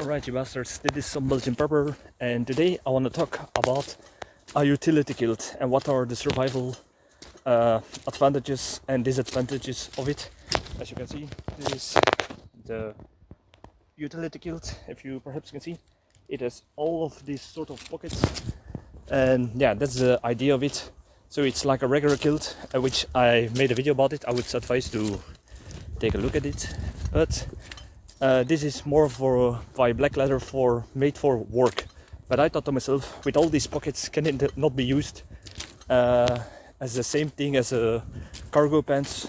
Alright, you bastards, this is Some-Belgian-prepper, and today I want to talk about a utility kilt and what are the survival advantages and disadvantages of it. As you can see, this is the utility kilt. If you perhaps can see, it has all of these sort of pockets, and yeah, that's the idea of it. So it's like a regular kilt, which I made a video about it. I would advise to take a look at it, but this is more for by black leather made for work. But I thought to myself, with all these pockets, can it not be used as the same thing as a cargo pants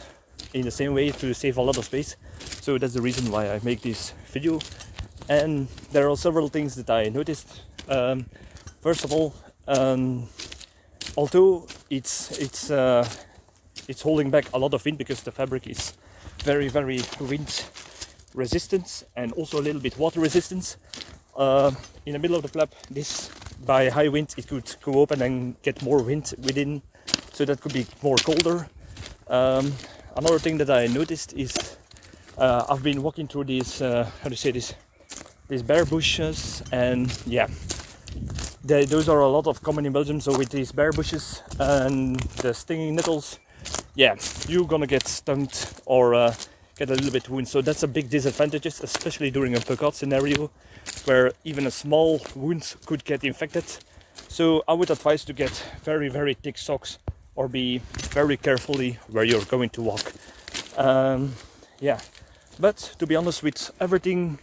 in the same way to save a lot of space? So that's the reason why I make this video. And there are several things that I noticed. First of all, although it's holding back a lot of wind because the fabric is very wind resistance and also a little bit water resistance. In the middle of the flap, this by high wind it could go open and get more wind within, so that could be more colder. Another thing that I noticed is I've been walking through these how to say this, these bare bushes, and yeah, those are a lot of common in Belgium. So with these bare bushes and the stinging nettles, yeah, you're gonna get stung or get a little bit wound. So that's a big disadvantage, especially during a bug-out scenario where even a small wound could get infected. So I would advise to get very thick socks or be very carefully where you're going to walk. Yeah, but to be honest, with everything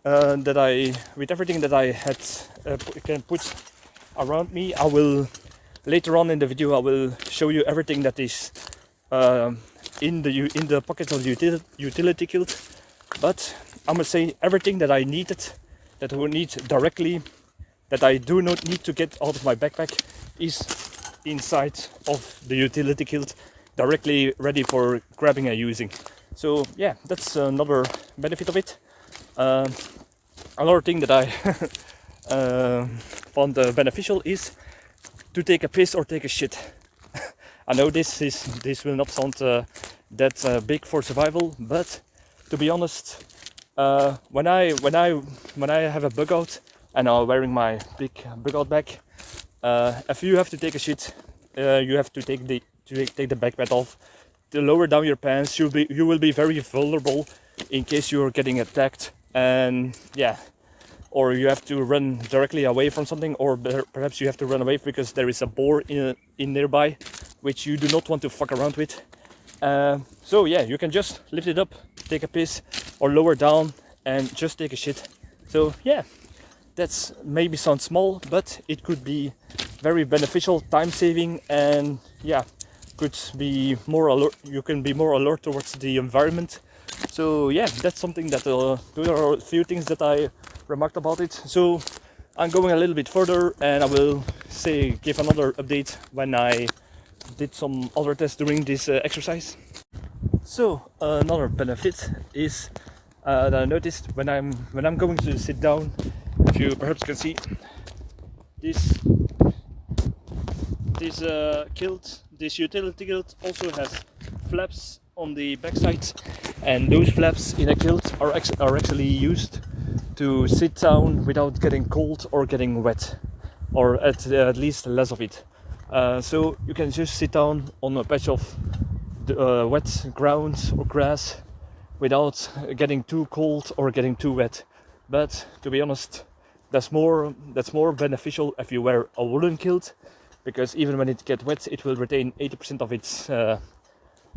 that I had can put around me, I will later on in the video I will show you everything that is in the pocket of the utility kilt. But I must say, everything that I needed, that I will need directly, that I do not need to get out of my backpack, is inside of the utility kilt, directly ready for grabbing and using. So yeah, that's another benefit of it. Another thing that I found beneficial is to take a piss or take a shit. I know this will not sound that big for survival, but to be honest, when I have a bug out and I'm wearing my big bug out bag, if you have to take a shit, you have to take the backpack off. To lower down your pants, you will be very vulnerable in case you're getting attacked, and yeah, or you have to run directly away from something, or perhaps you have to run away because there is a boar in nearby, which you do not want to fuck around with. So yeah, you can just lift it up, take a piss, or lower down and just take a shit. So yeah, that's maybe sounds small, but it could be very beneficial, time saving, and yeah, could be more alert. You can be more alert towards the environment. So yeah, that's something that there are a few things that I remarked about it. So I'm going a little bit further, and I will give another update when I did some other tests during this exercise. So another benefit is that I noticed when I'm going to sit down, if you perhaps can see, this kilt, this utility kilt also has flaps on the backside, and those flaps in a kilt are actually used to sit down without getting cold or getting wet, or at least less of it. So you can just sit down on a patch of wet ground or grass without getting too cold or getting too wet. But to be honest, that's more beneficial if you wear a woolen kilt, because even when it gets wet, it will retain 80%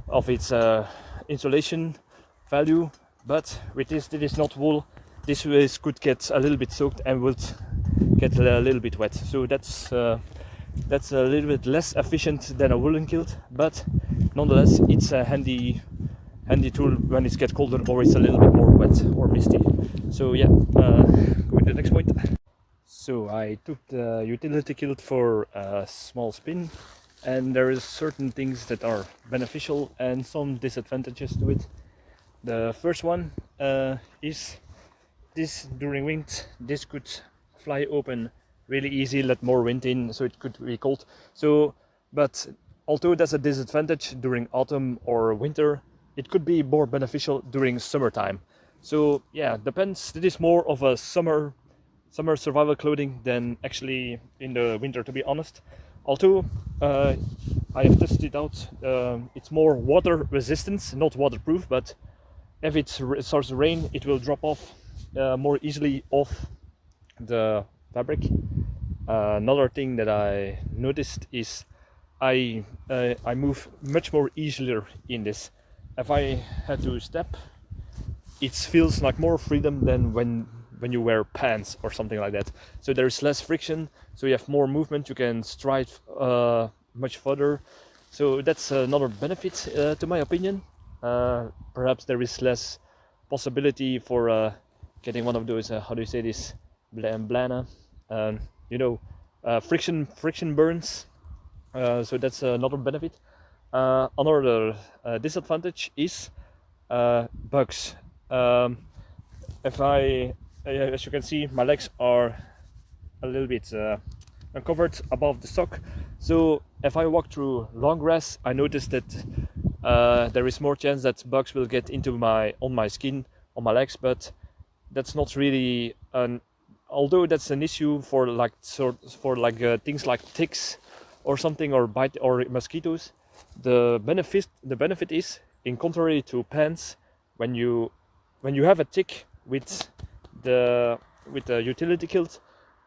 of its insulation value. But with this is not wool. This could get a little bit soaked and would get a little bit wet. So that's a little bit less efficient than a woolen kilt, but nonetheless it's a handy tool when it gets colder or it's a little bit more wet or misty. So yeah, going to the next point. So I took the utility kilt for a small spin, and there is certain things that are beneficial and some disadvantages to it. The first one is this: during wind, this could fly open really easy, let more wind in, so it could be cold. So, but although that's a disadvantage during autumn or winter, it could be more beneficial during summertime. So yeah, depends. It is more of a summer survival clothing than actually in the winter, to be honest. Although I have tested it out, it's more water resistance, not waterproof, but if it starts to rain, it will drop off more easily off the fabric. Another thing that I noticed is I move much more easier in this. If I had to step, it feels like more freedom than when you wear pants or something like that. So there's less friction, so you have more movement, you can stride much further. So that's another benefit to my opinion. Perhaps there is less possibility for getting one of those, how do you say this, blana, you know, friction burns. So that's another benefit. Another disadvantage is bugs. If I, as you can see, my legs are a little bit uncovered above the sock. So if I walk through long grass, I notice that there is more chance that bugs will get into on my skin, on my legs. But that's not really although that's an issue for things like ticks or something, or bite or mosquitoes. The benefit is, in contrary to pants, when you have a tick with the utility kilt,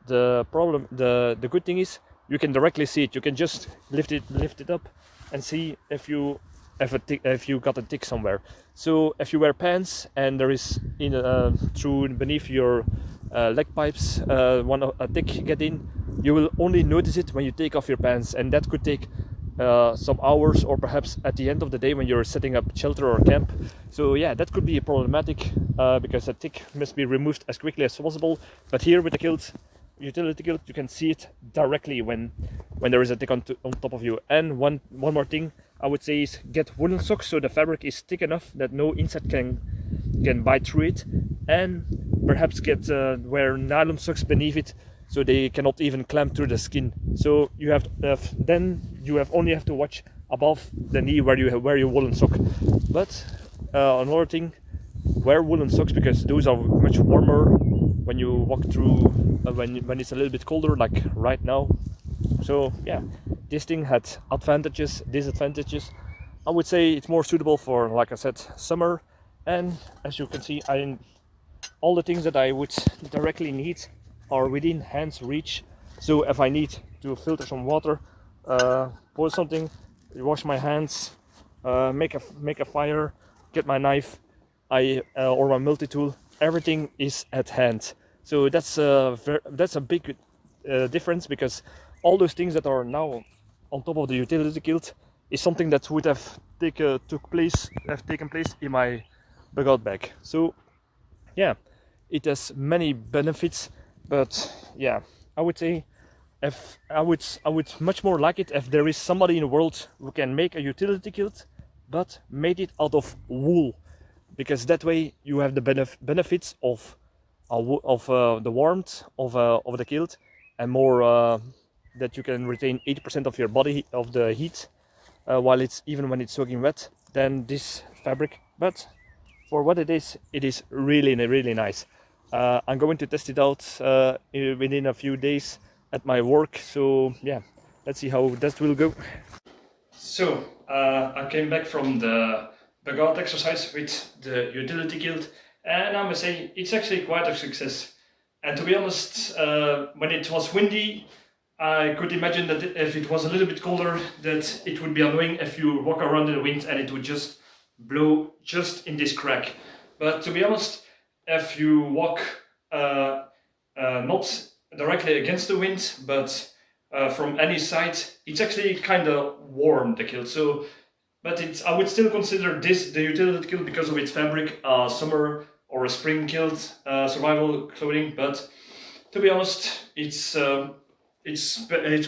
the good thing is you can directly see it. You can just lift it up and see if you got a tick somewhere. So if you wear pants and there is through beneath your leg pipes a tick get in, you will only notice it when you take off your pants, and that could take some hours, or perhaps at the end of the day when you're setting up shelter or camp. So yeah, that could be problematic because a tick must be removed as quickly as possible. But here with the kilt, utility kilt, you can see it directly when there is a tick on top of you. And one more thing I would say is get woolen socks, so the fabric is thick enough that no insect can bite through it, and perhaps wear nylon socks beneath it, so they cannot even clamp through the skin. So you have only have to watch above the knee where you wear your woolen sock. But another thing, wear woolen socks, because those are much warmer when you walk through when it's a little bit colder, like right now. So yeah, this thing had advantages, disadvantages. I would say it's more suitable for, like I said, summer. And as you can see, all the things that I would directly need are within hand's reach. So if I need to filter some water, boil something, wash my hands, make a fire, get my knife, or my multi-tool, everything is at hand. So that's a big difference, because all those things that are now on top of the utility kilt is something that would have taken place in my bug-out bag. So yeah, it has many benefits, but yeah, I would say I would much more like it if there is somebody in the world who can make a utility kilt but made it out of wool, because that way you have the benefits of the warmth of the kilt, and more that you can retain 80% of your body of the heat while when it's soaking wet than this fabric. But for what it is really, really nice. I'm going to test it out within a few days at my work. So yeah, let's see how that will go. So I came back from the bug-out exercise with the utility kilt, and I must say it's actually quite a success. And to be honest, when it was windy, I could imagine that if it was a little bit colder, that it would be annoying if you walk around in the wind and it would just blow just in this crack. But to be honest, if you walk not directly against the wind, but from any side, it's actually kind of warm, the kilt. So, but I would still consider this the utility kilt because of its fabric, summer or a spring kilt, survival clothing. But to be honest, it's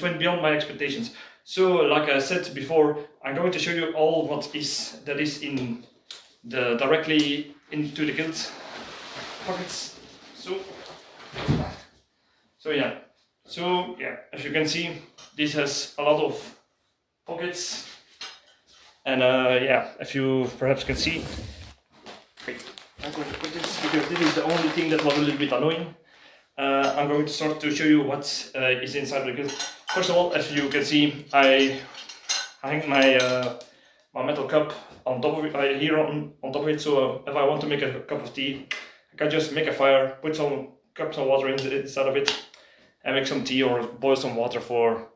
went beyond my expectations. So, like I said before, I'm going to show you all that is in directly into the kilt pockets. So yeah, as you can see, this has a lot of pockets, and yeah, if you perhaps can see, wait, I'm going to put this because this is the only thing that was a little bit annoying. I'm going to start to show you what is inside, because first of all, as you can see, I hang my my metal cup on top of it, here on top of it, so if I want to make a cup of tea, I can just make a fire, put some cups of water inside of it, and make some tea or boil some water for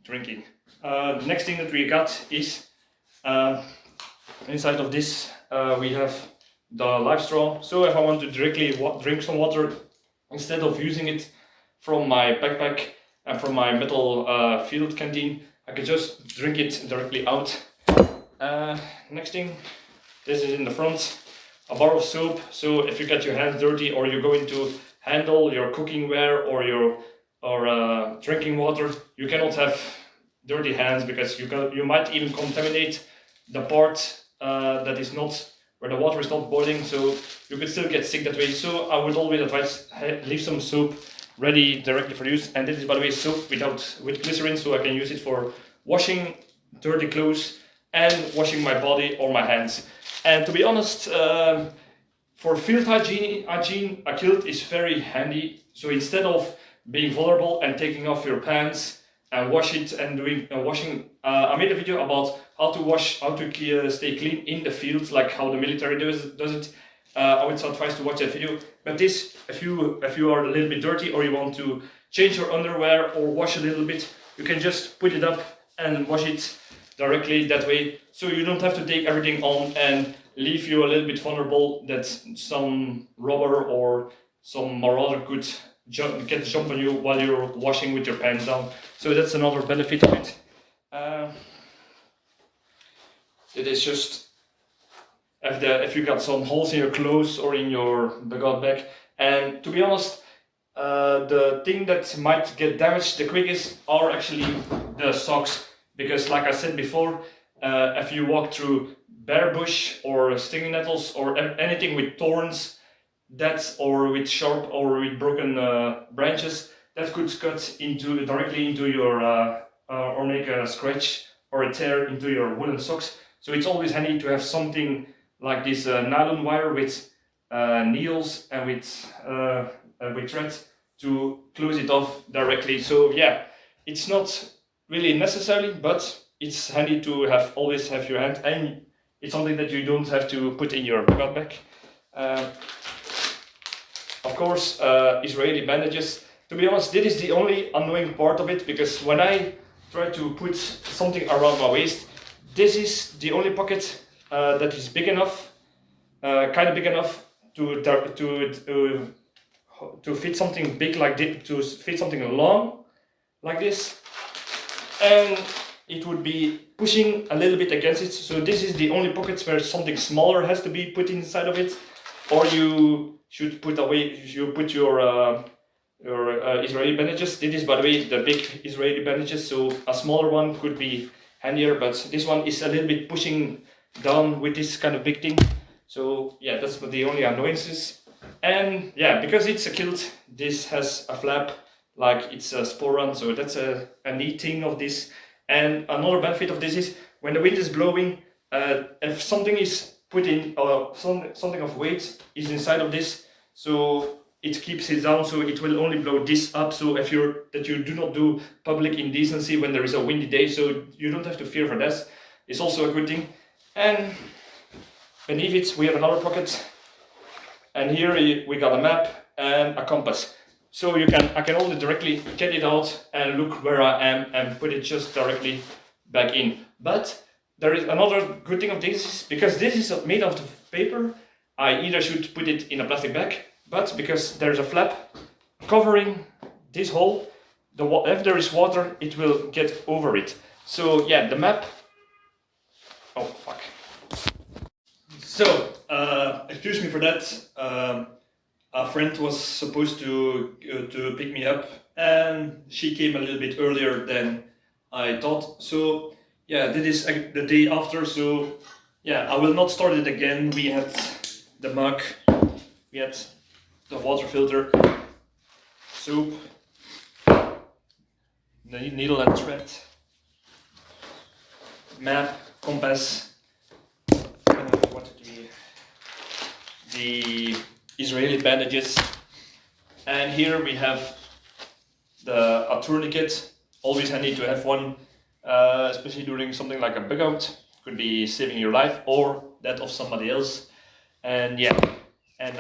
drinking. The next thing that we got is inside of this we have the live straw. So if I want to directly drink some water, instead of using it from my backpack and from my metal field canteen, I can just drink it directly out. Next thing, this is in the front, a bar of soap. So if you get your hands dirty or you're going to handle your cooking ware or your drinking water, you cannot have dirty hands, because you might even contaminate the part that is not, where the water is not boiling, so you could still get sick that way. So I would always advise leave some soap ready directly for use. And this is, by the way, soap with glycerin, so I can use it for washing dirty clothes and washing my body or my hands. And to be honest, for field hygiene, a kilt is very handy. So instead of being vulnerable and taking off your pants and wash it and doing washing, I made a video about how to stay clean in the field, like how the military does it. I would advise to watch that video. But this, if you are a little bit dirty or you want to change your underwear or wash a little bit, you can just put it up and wash it directly that way. So you don't have to take everything on and leave you a little bit vulnerable that some robber or some marauder could jump on you while you're washing with your pants down. So that's another benefit of it. It is just if you got some holes in your clothes or in your dugout bag. And to be honest, the thing that might get damaged the quickest are actually the socks, because like I said before, if you walk through bare bush or stinging nettles or anything with thorns, or with sharp or with broken branches, that could cut directly into your or make a scratch or a tear into your woolen socks. So it's always handy to have something like this nylon wire with needles and with threads to close it off directly. So yeah, it's not really necessary, but it's handy to always have your hand, and it's something that you don't have to put in your dugout bag. Of course, Israeli bandages. To be honest, this is the only annoying part of it, because when I try to put something around my waist, this is the only pocket that is big enough, kind of big enough to fit something big like this, to fit something long like this, and it would be pushing a little bit against it. So this is the only pockets where something smaller has to be put inside of it, or you should put your Israeli bandages. This is, by the way, the big Israeli bandages, so a smaller one could be handier, but this one is a little bit pushing down with this kind of big thing. So yeah, that's the only annoyances. And yeah, because it's a kilt, this has a flap like it's a sporan, so that's a neat thing of this. And another benefit of this is when the wind is blowing, if something is put in, something of weight is inside of this, so it keeps it down, so it will only blow this up. So if you do not do public indecency when there is a windy day, so you don't have to fear for that. It's also a good thing. And beneath it we have another pocket, and here we got a map and a compass. So I can only directly get it out and look where I am and put it just directly back in. But there is another good thing of this, because this is made out of paper. I either should put it in a plastic bag, but because there's a flap covering this hole, if there is water, it will get over it. So yeah, the map. Oh fuck. So excuse me for that. A friend was supposed to pick me up, and she came a little bit earlier than I thought. So yeah, this is the day after. So yeah, I will not start it again. We had the mug, we had the water filter, soap, needle and thread, map, compass. What did we? the Israeli bandages, and here we have a tourniquet. Always handy to have one, especially during something like a bug out. Could be saving your life or that of somebody else. And yeah, and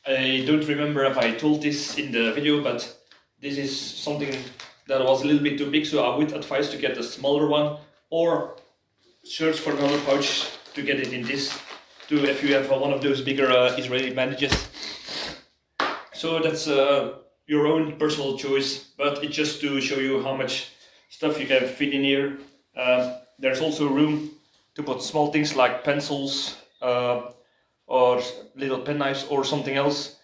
I don't remember if I told this in the video, but this is something that was a little bit too big, so I would advise to get a smaller one or search for another pouch to get it in this too if you have one of those bigger Israeli bandages. So that's your own personal choice, but it's just to show you how much stuff you can fit in here. There's also room to put small things like pencils or little pen knives or something else.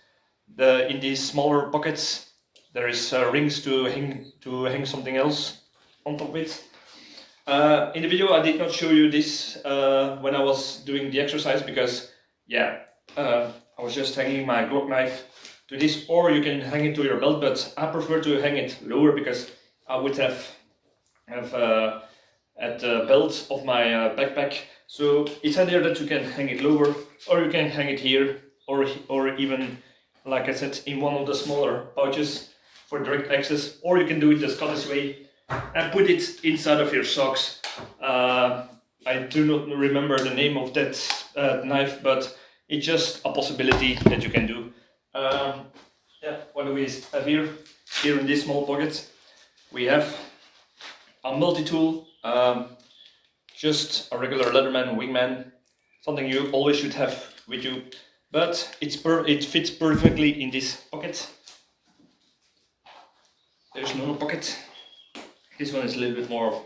In these smaller pockets there is rings to hang something else on top of it. In the video I did not show you this when I was doing the exercise because yeah, I was just hanging my Glock knife to this, or you can hang it to your belt, but I prefer to hang it lower because I would have at the belt of my backpack. So it's handier that you can hang it lower, or you can hang it here, or even, like I said, in one of the smaller pouches for direct access, or you can do it the Scottish way and put it inside of your socks. I do not remember the name of that knife, but it's just a possibility that you can do. Yeah, what do we have here? Here in this small pocket we have a multi-tool, just a regular Leatherman Wingman, something you always should have with you, but it fits perfectly in this pocket. There's another pocket. This one is a little bit more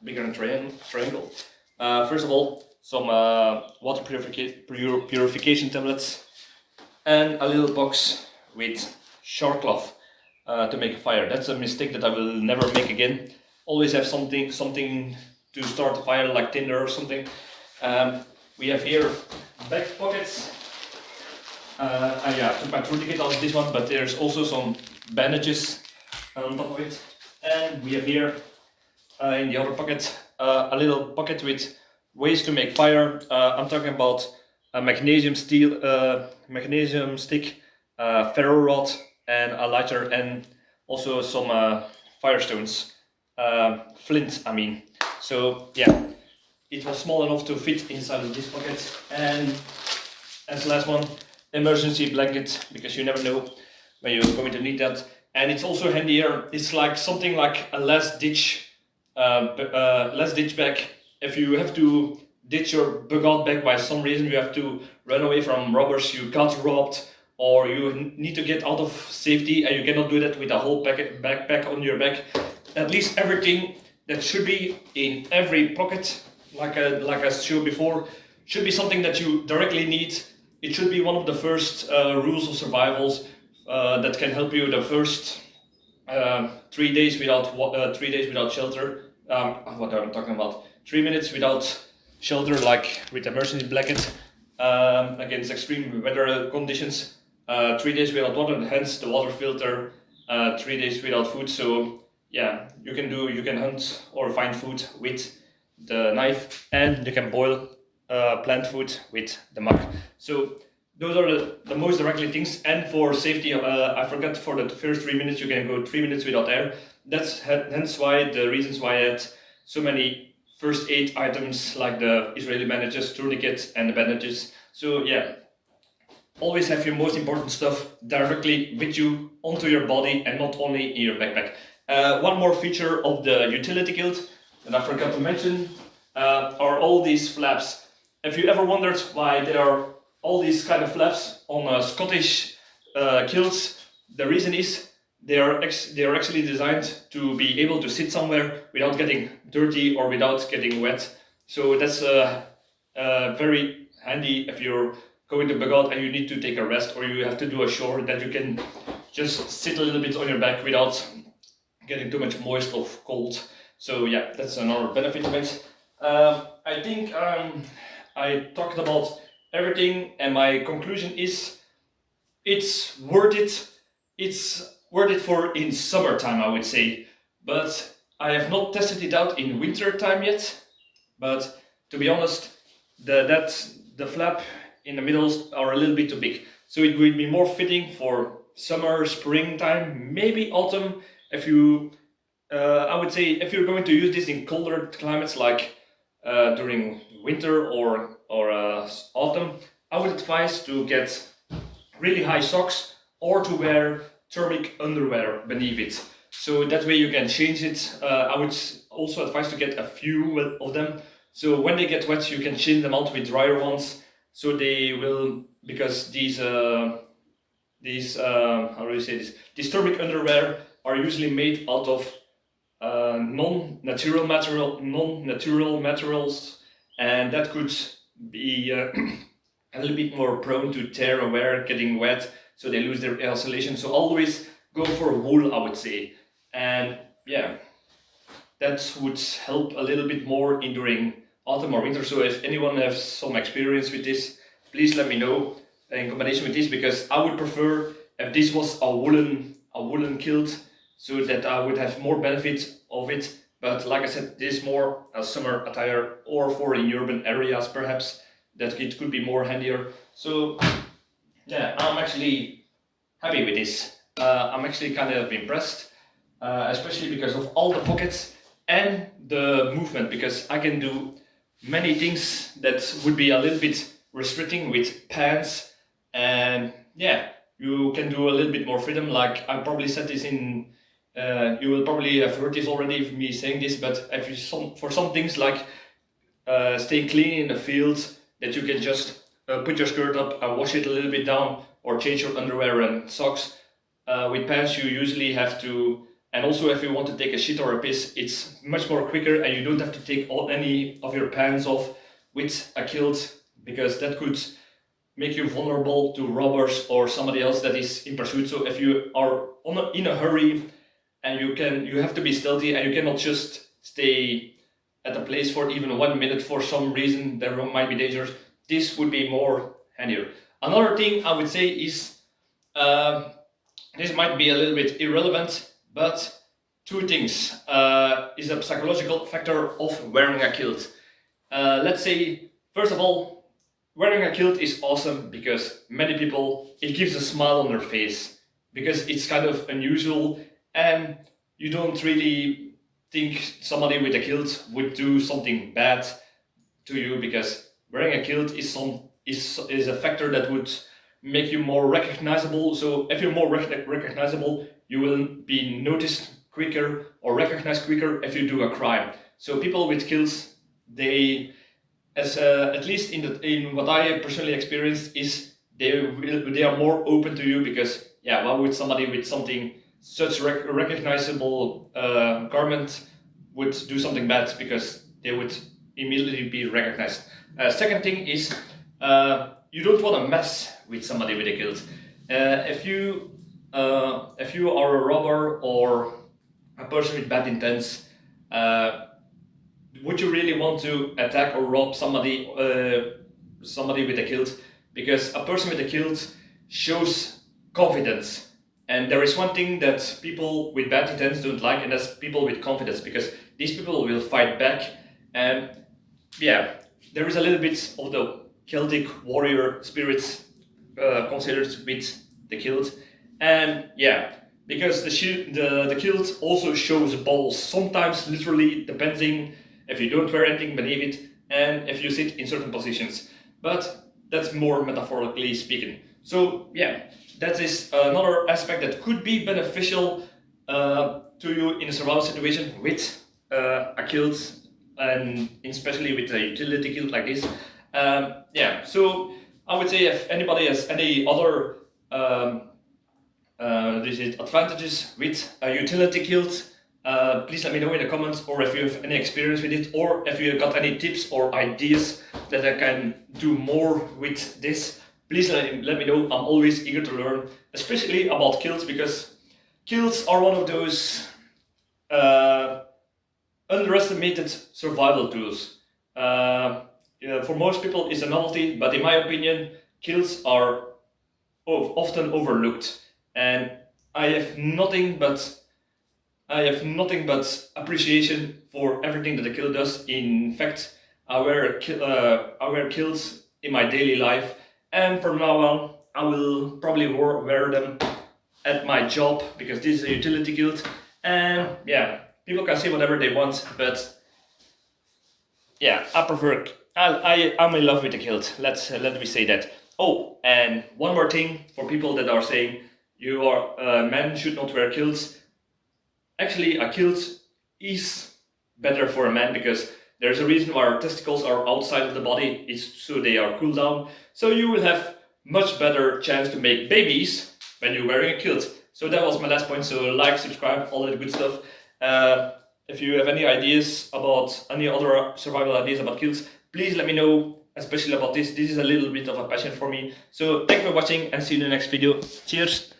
bigger and triangle. First of all, some water purification tablets and a little box with shark cloth to make a fire. That's a mistake that I will never make again. Always have something to start a fire, like tinder or something. We have here back pockets. Yeah, I took my tourniquet out of this one, but there's also some bandages on top of it. And we have here in the other pocket a little pocket with ways to make fire. I'm talking about a magnesium stick, ferro rod, and a lighter, and also some firestones, flint. I mean. So yeah, it was small enough to fit inside of this pocket. And as the last one, emergency blanket, because you never know when you're going to need that. And it's also handier. It's like something like a last ditch bag. If you have to ditch your bug out bag by some reason, you have to run away from robbers, you got robbed, or you need to get out of safety, and you cannot do that with a whole backpack on your back. At least everything that should be in every pocket, like I showed before, should be something that you directly need. It should be one of the first rules of survivals that can help you the first 3 days without shelter. What am I talking about? 3 minutes without shelter, like with emergency blanket against extreme weather conditions. 3 days without water, hence the water filter. 3 days without food. So yeah, you can hunt or find food with the knife, and you can boil plant food with the mug. So those are the most directly things. And for safety, I forgot, for the first 3 minutes you can go 3 minutes without air. That's hence why the reasons why I had so many first aid items, like the Israeli bandages, tourniquets, and the bandages. So yeah, always have your most important stuff directly with you onto your body and not only in your backpack. One more feature of the utility kilt that I forgot to mention are all these flaps. If you ever wondered why there are all these kind of flaps on Scottish kilts, the reason is they are actually designed to be able to sit somewhere without getting dirty or without getting wet. So that's very handy if you're going to bug out and you need to take a rest, or you have to do a chore, that you can just sit a little bit on your back without getting too much moist or cold. So yeah, that's another benefit of it. I think I talked about everything, and my conclusion is it's worth it. It's worth it for in summertime, I would say, but I have not tested it out in winter time yet. But to be honest, the flap in the middle are a little bit too big. So it would be more fitting for summer, springtime, maybe autumn. If you, I would say, if you're going to use this in colder climates like during winter or autumn, I would advise to get really high socks or to wear thermic underwear beneath it. So that way you can change it. I would also advise to get a few of them. So when they get wet, you can change them out with drier ones. So they will, because these how do you say this? These thermic underwear are usually made out of non-natural materials, and that could be a little bit more prone to tear or wear, getting wet, so they lose their isolation. So always go for wool, I would say, and yeah, that would help a little bit more in during autumn or winter. So if anyone has some experience with this, please let me know in combination with this, because I would prefer if this was a woolen kilt, so that I would have more benefit of it. But like I said, this is more a summer attire, or for in urban areas perhaps, that it could be more handier. So yeah, I'm actually happy with this. I'm actually kind of impressed, especially because of all the pockets and the movement, because I can do many things that would be a little bit restricting with pants, and yeah, you can do a little bit more freedom. Like I probably said this in, you will probably have heard this already from me saying this, but if you for some things like staying clean in the field, that you can just put your skirt up and wash it a little bit down, or change your underwear and socks. With pants you usually have to, and also if you want to take a shit or a piss, it's much more quicker, and you don't have to take any of your pants off with a kilt, because that could make you vulnerable to robbers or somebody else that is in pursuit. So if you are in a hurry, and you have to be stealthy, and you cannot just stay at a place for even 1 minute for some reason, there might be dangers, this would be more handier. Another thing I would say is, this might be a little bit irrelevant, but two things is a psychological factor of wearing a kilt. Let's say, first of all, wearing a kilt is awesome because many people, it gives a smile on their face, because it's kind of unusual, and you don't really think somebody with a kilt would do something bad to you, because wearing a kilt is a factor that would make you more recognizable. So if you're more recognizable, you will be noticed quicker or recognized quicker if you do a crime. So people with kilts, they, as at least in what I personally experienced, is they are more open to you, because yeah, why would somebody with something such recognizable garment would do something bad, because they would immediately be recognized. Second thing is, you don't want to mess with somebody with a kilt. If you are a robber or a person with bad intents, would you really want to attack or rob somebody with a kilt? Because a person with a kilt shows confidence. And there is one thing that people with bad intents don't like, and that's people with confidence, because these people will fight back. And yeah, there is a little bit of the Celtic warrior spirits considered with the kilt. And yeah, because the kilt also shows balls, sometimes literally, depending if you don't wear anything beneath it, and if you sit in certain positions. But that's more metaphorically speaking. So yeah, that is another aspect that could be beneficial to you in a survival situation with a kilt, and especially with a utility kilt like this. Yeah, so I would say if anybody has any other advantages with a utility kilt, please let me know in the comments, or if you have any experience with it, or if you got any tips or ideas that I can do more with this. Please let me know. I'm always eager to learn, especially about kilts, because kilts are one of those underestimated survival tools. For most people it's a novelty, but in my opinion, kilts are often overlooked, and I have nothing but appreciation for everything that a kilt does. In fact, I wear kilts in my daily life, and from now on I will probably wear them at my job because this is a utility kilt, and yeah, people can say whatever they want, but yeah, I prefer. I'm in love with the kilt. Let me say that. Oh, and one more thing for people that are saying you are men should not wear kilts. Actually, a kilt is better for a man because there's a reason why our testicles are outside of the body, is so they are cooled down. So you will have much better chance to make babies when you're wearing a kilt. So that was my last point. So like, subscribe, all that good stuff. If you have any ideas about any other survival ideas about kilts, please let me know, especially about this. This is a little bit of a passion for me. So thank you for watching and see you in the next video. Cheers!